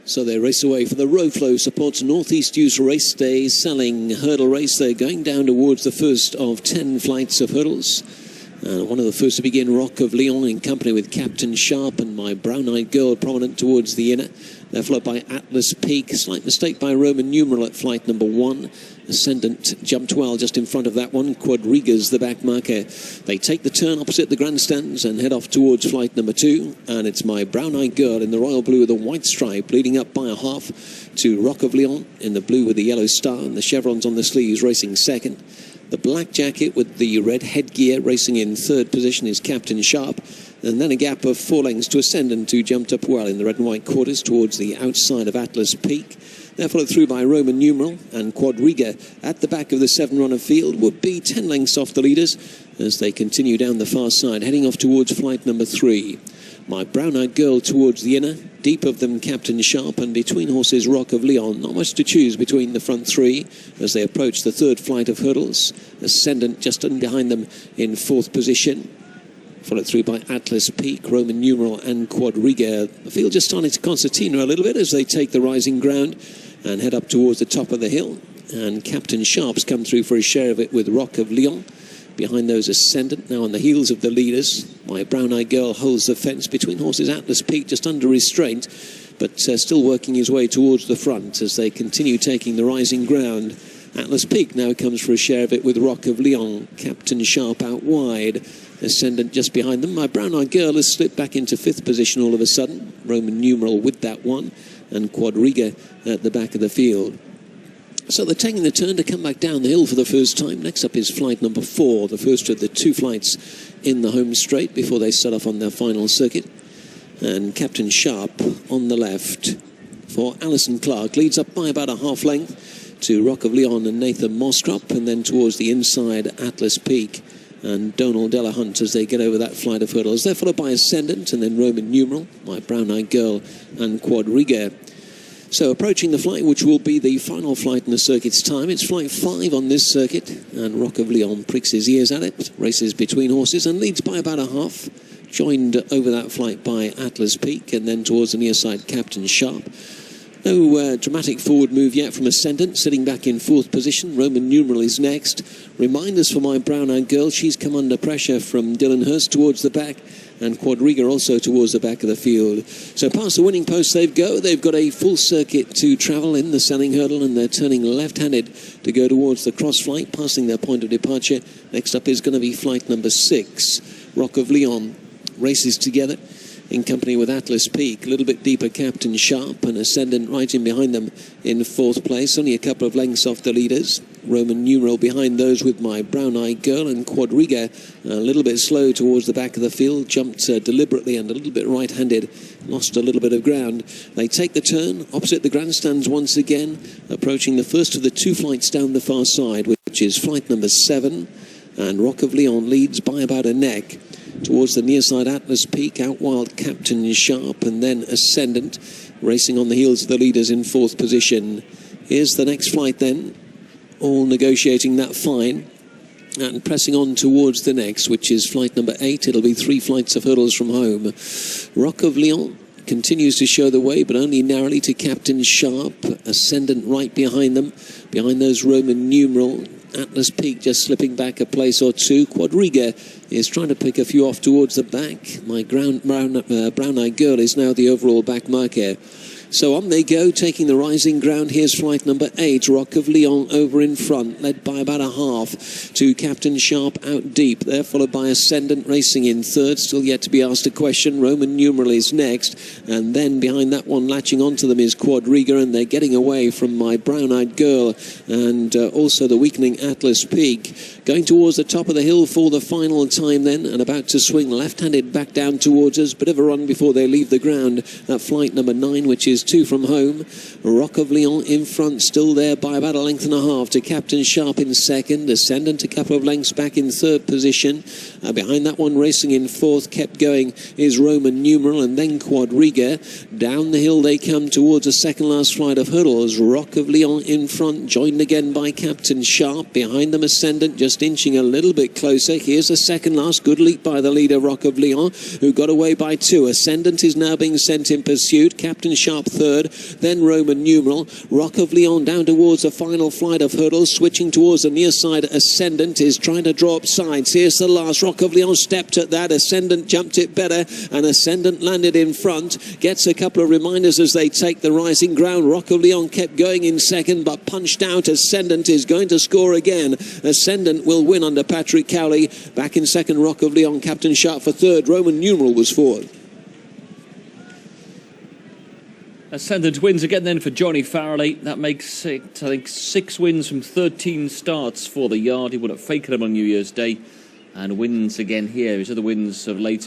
So they race away for the row flow, supports Northeast Use Race Day selling hurdle race. They're going down towards the first of 10 flights of hurdles. One of the first to begin, Rock of Leon, in company with Captain Sharp and My Brown-Eyed Girl, prominent towards the inner. They're followed by Atlas Peak. Slight mistake by Roman Numeral at flight number 1. Ascendant jumped well just in front of that one. Quadriga's the back marker. They take the turn opposite the grandstands and head off towards flight number 2. And it's My Brown-Eyed Girl in the royal blue with a white stripe, leading up by a half to Rock of Leon in the blue with the yellow star and the chevrons on the sleeves, racing second. The black jacket with the red headgear racing in third position is Captain Sharp. And then a gap of 4 lengths to Ascendant, who jumped up well in the red and white quarters towards the outside of Atlas Peak. They're followed through by Roman Numeral, and Quadriga at the back of the 7-runner field would be 10 lengths off the leaders as they continue down the far side, heading off towards flight number 3. My Brown-Eyed Girl towards the inner, deep of them Captain Sharp, and between horses Rock of Leon. Not much to choose between the front 3 as they approach the third flight of hurdles. Ascendant just in behind them in 4th position, followed through by Atlas Peak, Roman Numeral and Quadriga. The field just starting to concertina a little bit as they take the rising ground and head up towards the top of the hill. And Captain Sharp's come through for his share of it with Rock of Leon. Behind those Ascendant, now on the heels of the leaders. My Brown-Eyed Girl holds the fence between horses Atlas Peak, just under restraint, but still working his way towards the front as they continue taking the rising ground. Atlas Peak now comes for a share of it with Rock of Leon. Captain Sharp out wide. Ascendant just behind them. My Brown-Eyed Girl has slipped back into 5th position all of a sudden. Roman Numeral with that one, and Quadriga at the back of the field. So they're taking the turn to come back down the hill for the first time. Next up is flight number 4, the first of the 2 flights in the home straight before they set off on their final circuit. And Captain Sharp on the left for Alison Clark leads up by about a half length to Rock of Leon and Nathan Moskrop, and then towards the inside Atlas Peak and Donald Delahunt as they get over that flight of hurdles. They're followed by Ascendant and then Roman Numeral, My Brown-Eyed Girl and Quadriga. So approaching the flight, which will be the final flight in the circuit's time. It's flight 5 on this circuit, and Rock of Leon pricks his ears at it, races between horses and leads by about a half, joined over that flight by Atlas Peak and then towards the near side Captain Sharp. No dramatic forward move yet from Ascendant, sitting back in 4th position. Roman Numeral is next. Reminders for My Brown-Eyed Girl, she's come under pressure from Dylan Hurst towards the back, and Quadriga also towards the back of the field. So past the winning post they go. They've got a full circuit to travel in the selling hurdle, and they're turning left-handed to go towards the cross flight, passing their point of departure. Next up is going to be flight number 6. Rock of Leon races together in company with Atlas Peak. A little bit deeper Captain Sharp, and Ascendant right in behind them in 4th place, only a couple of lengths off the leaders. Roman Numeral behind those with My Brown-Eyed Girl, and Quadriga a little bit slow towards the back of the field, jumped deliberately and a little bit right-handed, lost a little bit of ground. They take the turn opposite the grandstands once again, approaching the first of the 2 flights down the far side, which is flight number 7, and Rock of Leon leads by about a neck. Towards the near side Atlas Peak, out wild Captain Sharp, and then Ascendant racing on the heels of the leaders in 4th position. Here's the next flight then, all negotiating that fine and pressing on towards the next, which is flight number 8. It'll be 3 flights of hurdles from home. Rock of Leon continues to show the way, but only narrowly to Captain Sharp. Ascendant right behind them. Behind those Roman Numeral. Atlas Peak just slipping back a place or 2. Quadriga is trying to pick a few off towards the back. My Brown-Eyed Girl is now the overall back marker. So on they go, taking the rising ground. Here's flight number 8, Rock of Leon over in front, led by about a half to Captain Sharp out deep. They're followed by Ascendant racing in 3rd, still yet to be asked a question. Roman Numeral is next, and then behind that one, latching onto them, is Quadriga, and they're getting away from My Brown-Eyed Girl and also the weakening Atlas Peak. Going towards the top of the hill for the final time then, and about to swing left-handed back down towards us. Bit of a run before they leave the ground. That flight number 9, which is 2 from home. Rock of Leon in front, still there by about a length and a half to Captain Sharp in 2nd. Ascendant a couple of lengths back in 3rd position. Behind that one, racing in 4th, kept going, is Roman Numeral, and then Quadriga. Down the hill they come towards the second last flight of hurdles. Rock of Leon in front, joined again by Captain Sharp. Behind them Ascendant, just inching a little bit closer. Here's the second last, good leap by the leader Rock of Leon, who got away by 2. Ascendant is now being sent in pursuit. Captain Sharp third, then Roman numeral. Rock of Leon down towards the final flight of hurdles, switching towards the near side. Ascendant is trying to draw up sides. Here's the last. Rock of Leon stepped at that. Ascendant jumped it better, and Ascendant landed in front. Gets a couple of reminders as they take the rising ground. Rock of Leon kept going in second, but punched out. Ascendant is going to score again. Ascendant will win under Patrick Cowley. Back in second, Rock of Leon. Captain Sharp for third. Roman numeral was fourth. Ascendant wins again then for Johnny Farrelly. That makes it, I think, 6 wins from 13 starts for the yard. He won at Fakenham on New Year's Day and wins again here. His other wins of late